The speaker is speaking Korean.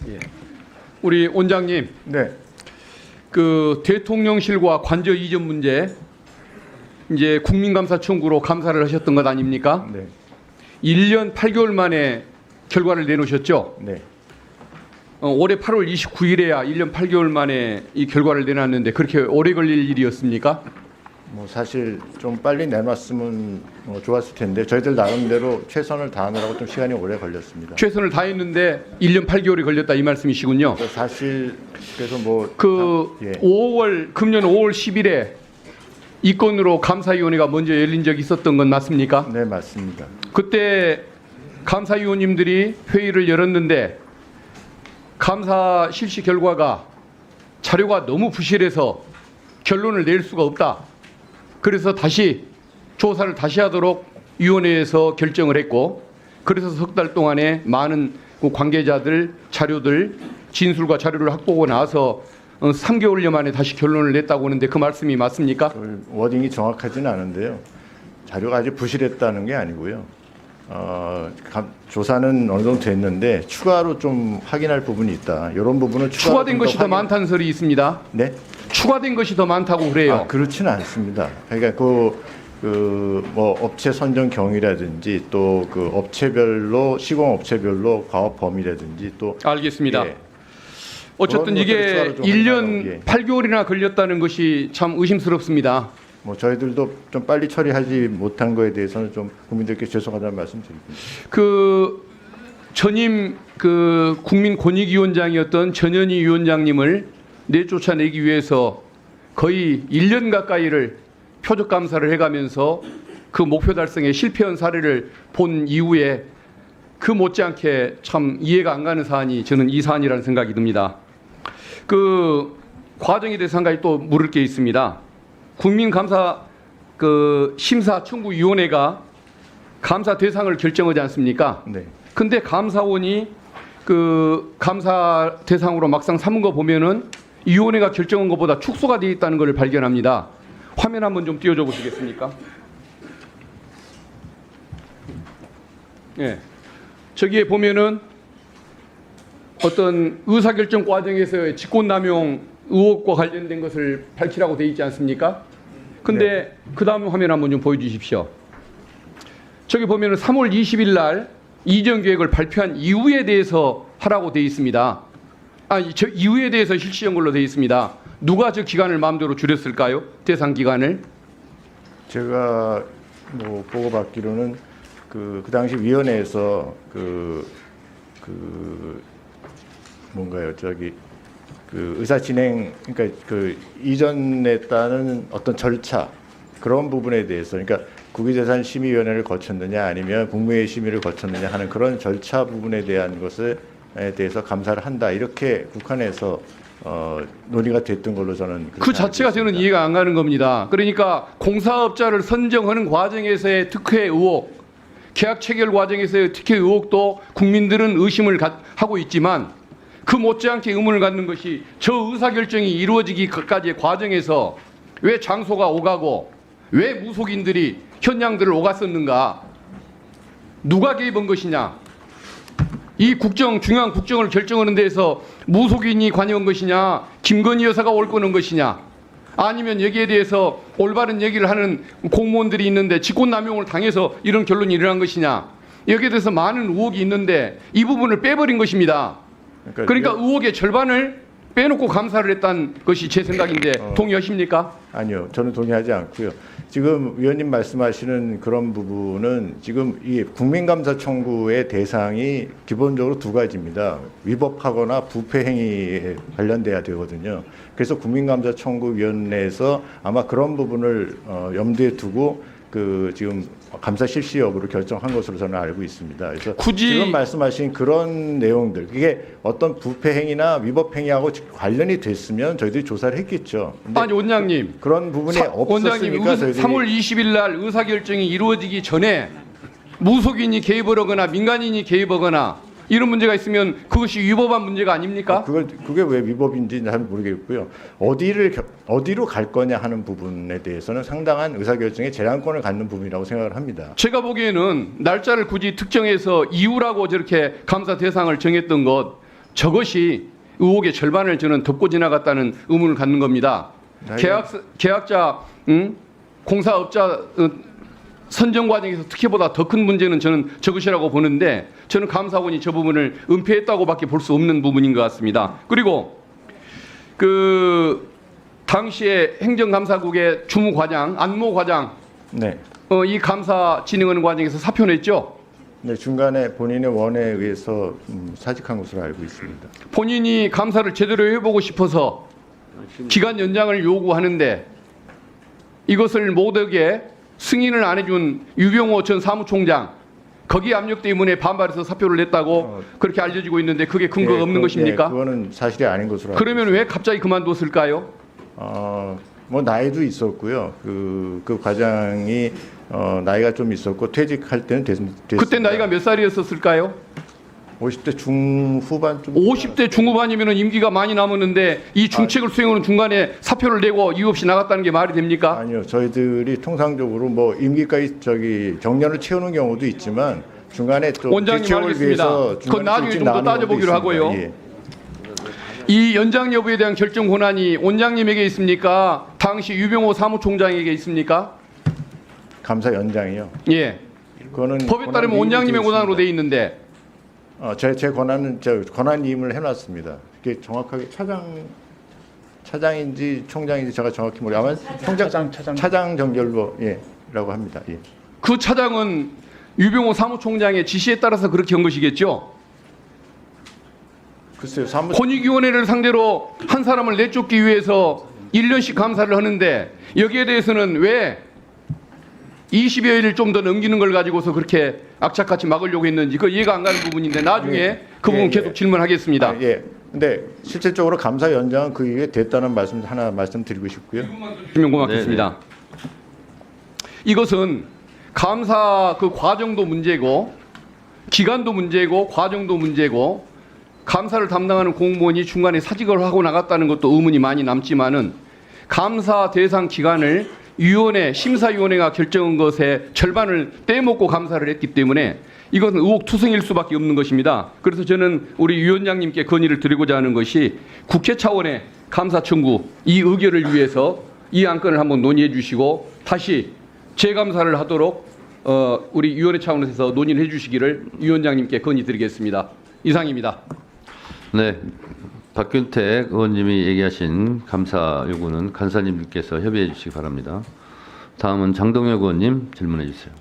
예. 우리 원장님, 네. 그 대통령실과 관저 이전 문제 이제 국민감사 청구로 감사를 하셨던 것 아닙니까? 네. 1년 8개월 만에 결과를 내놓으셨죠? 네. 올해 8월 29일에야 1년 8개월 만에 이 결과를 내놨는데 그렇게 오래 걸릴 일이었습니까? 뭐 사실 좀 빨리 내놨으면 좋았을 텐데 저희들 나름대로 최선을 다하느라고 좀 시간이 오래 걸렸습니다. 최선을 다했는데 1년 8개월이 걸렸다 이 말씀이시군요. 사실 그래서 뭐 예. 5월 금년 5월 10일에 이 건으로 감사위원회가 먼저 열린 적이 있었던 건 맞습니까? 네, 맞습니다. 그때 감사위원님들이 회의를 열었는데 감사 실시 결과가 자료가 너무 부실해서 결론을 낼 수가 없다. 그래서 다시 조사를 다시 하도록 위원회에서 결정을 했고, 그래서 석 달 동안에 많은 관계자들 자료들 진술과 자료를 확보하고 나서 3개월여 만에 다시 결론을 냈다고 하는데 그 말씀이 맞습니까? 그 워딩이 정확하지는 않은데요. 자료가 아주 부실했다는 게 아니고요. 조사는 어느 정도 됐는데 추가로 좀 확인할 부분이 있다. 이런 부분은 추가된 것이 더 많다는 설이 있습니다. 네? 추가된 것이 더 많다고 그래요. 그렇지는 않습니다. 그러니까 뭐 업체 선정 경위라든지 또 그 업체별로 시공 업체별로 과업 범위라든지 또 알겠습니다. 예. 어쨌든 이게 1년 예. 8개월이나 걸렸다는 것이 참 의심스럽습니다. 뭐 저희들도 좀 빨리 처리하지 못한 거에 대해서는 좀 국민들께 죄송하다는 말씀드립니다. 그 전임 그 국민권익위원장이었던 전현희 위원장님을 내쫓아내기 위해서 거의 1년 가까이를 표적 감사를 해가면서 그 목표 달성에 실패한 사례를 본 이후에 그 못지않게 참 이해가 안 가는 사안이 저는 이 사안이라는 생각이 듭니다. 그 과정에 대해서 한 가지 또 물을 게 있습니다. 국민감사 그 심사 청구위원회가 감사 대상을 결정하지 않습니까? 네. 근데 감사원이 그 감사 대상으로 막상 삼은 거 보면은 이 위원회가 결정한 것보다 축소가 되어 있다는 것을 발견합니다. 화면 한번 좀 띄워줘 보시겠습니까? 예. 저기에 보면은 어떤 의사결정 과정에서의 직권남용 의혹과 관련된 것을 밝히라고 되어 있지 않습니까? 근데 그 다음 화면 한번 좀 보여주십시오. 저기 보면은 3월 20일 날 이전 계획을 발표한 이후에 대해서 하라고 되어 있습니다. 저 이후에 대해서 실시한 걸로 되어 있습니다. 누가 저 기간을 마음대로 줄였을까요? 대상 기간을? 제가 뭐 보고받기로는 그 당시 위원회에서 뭔가요? 그 의사 진행, 그러니까 그 이전에 따른 어떤 절차 그런 부분에 대해서, 그러니까 국유재산심의위원회를 거쳤느냐 아니면 국무회의 심의를 거쳤느냐 하는 그런 절차 부분에 대한 것에 대해서 감사를 한다, 이렇게 국한에서 논의가 됐던 걸로 저는 그 자체가 저는 이해가 안 가는 겁니다. 그러니까 공사업자를 선정하는 과정에서의 특혜 의혹, 계약 체결 과정에서의 특혜 의혹도 국민들은 의심을 하고 있지만 그 못지않게 의문을 갖는 것이 저 의사결정이 이루어지기까지의 과정에서 왜 장소가 오가고 왜 무속인들이 현장들을 오갔었는가, 누가 개입한 것이냐, 이 중요한 국정을 결정하는 데에서 무속인이 관여한 것이냐, 김건희 여사가 옳고는 것이냐, 아니면 여기에 대해서 올바른 얘기를 하는 공무원들이 있는데 직권남용을 당해서 이런 결론이 일어난 것이냐, 여기에 대해서 많은 의혹이 있는데 이 부분을 빼버린 것입니다. 그러니까 의혹의 절반을 빼놓고 감사를 했다는 것이 제 생각인데 동의하십니까? 아니요, 저는 동의하지 않고요. 지금 위원님 말씀하시는 그런 부분은 지금 이 국민감사 청구의 대상이 기본적으로 두 가지입니다. 위법하거나 부패 행위에 관련돼야 되거든요. 그래서 국민감사 청구위원회에서 아마 그런 부분을 염두에 두고 지금 감사 실시 여부를 결정한 것으로 저는 알고 있습니다. 그래서 지금 말씀하신 그런 내용들, 그게 어떤 부패 행위나 위법 행위하고 관련이 됐으면 저희들이 조사를 했겠죠. 아니 원장님, 그런 부분이 원장님, 없었으니까 저희들이 3월 20일 날 의사결정이 이루어지기 전에 무속인이 개입을 하거나 민간인이 개입하거나 이런 문제가 있으면 그것이 위법한 문제가 아닙니까? 그게 왜 위법인지 잘 모르겠고요. 어디로 갈 거냐 하는 부분에 대해서는 상당한 의사결정의 재량권을 갖는 부분이라고 생각을 합니다. 제가 보기에는 날짜를 굳이 특정해서 이유라고 저렇게 감사 대상을 정했던 것, 저것이 의혹의 절반을 저는 덮고 지나갔다는 의문을 갖는 겁니다. 계약자, 공사업자 선정 과정에서 특혜보다 더 큰 문제는 저는 저것이라고 보는데, 저는 감사원이 저 부분을 은폐했다고밖에 볼 수 없는 부분인 것 같습니다. 그리고 그 당시에 행정감사국의 주무과장 안모 과장, 네. 이 감사 진행하는 과정에서 사표 냈죠. 네, 중간에 본인의 원에 의해서 사직한 것으로 알고 있습니다. 본인이 감사를 제대로 해보고 싶어서 기간 연장을 요구하는데 이것을 못하게 승인을 안 해준 유병호 전 사무총장, 거기 압력 때문에 반발해서 사표를 냈다고 그렇게 알려지고 있는데 그게 근거가 없는 것입니까? 그거는 사실이 아닌 것으로 알고 그러면 왜 갑자기 그만뒀을까요? 뭐 나이도 있었고요. 그 과장이 나이가 좀 있었고 퇴직할 때는 됐습니다. 그때 나이가 몇 살이었을까요? 50대 중후반 좀. 50대 중후반이면 임기가 많이 남았는데 이 중책을 수행하는 중간에 사표를 내고 이유 없이 나갔다는 게 말이 됩니까? 아니요. 저희들이 통상적으로 뭐 임기까지 정년을 채우는 경우도 있지만 중간에 또 원장님 기초를 알겠습니다. 위해서 그건 나중에 좀 더 나누는 경우도 따져보기로 있습니다. 하고요. 예. 이 연장 여부에 대한 결정 권한이 원장님에게 있습니까? 당시 유병호 사무총장에게 있습니까? 감사 연장이요. 예. 그거는 법에 따르면 원장님의 권한으로 돼 있는데 제 권한은 권한임을 해놨습니다. 이게 정확하게 차장인지 총장인지 제가 정확히 모르. 아마 차장 정결로 예라고 합니다. 예. 그 차장은 유병호 사무총장의 지시에 따라서 그렇게 한 것이겠죠. 글쎄요. 권익위원회를 상대로 한 사람을 내쫓기 위해서 1년씩 감사를 하는데 여기에 대해서는 왜 20여일을 좀 더 넘기는 걸 가지고서 그렇게 악착같이 막으려고 했는지 그 이해가 안 가는 부분인데 나중에 그 부분 계속 질문하겠습니다. 예. 근데 실질적으로 감사 연장은 그 이후에 됐다는 말씀 하나 말씀드리고 싶고요. 주면 고맙겠습니다. 이것은 감사 그 과정도 문제고 기간도 문제고 과정도 문제고 감사를 담당하는 공무원이 중간에 사직을 하고 나갔다는 것도 의문이 많이 남지만은 감사 대상 기간을 심사위원회가 결정한 것의 절반을 떼먹고 감사를 했기 때문에 이것은 의혹투성일 수밖에 없는 것입니다. 그래서 저는 우리 위원장님께 건의를 드리고자 하는 것이 국회 차원의 감사 청구 이 의결을 위해서 이 안건을 한번 논의해 주시고 다시 재감사를 하도록 우리 위원회 차원에서 논의를 해 주시기를 위원장님께 건의드리겠습니다. 이상입니다. 네, 박균택 의원님이 얘기하신 감사 요구는 간사님들께서 협의해 주시기 바랍니다. 다음은 장동혁 의원님 질문해 주세요.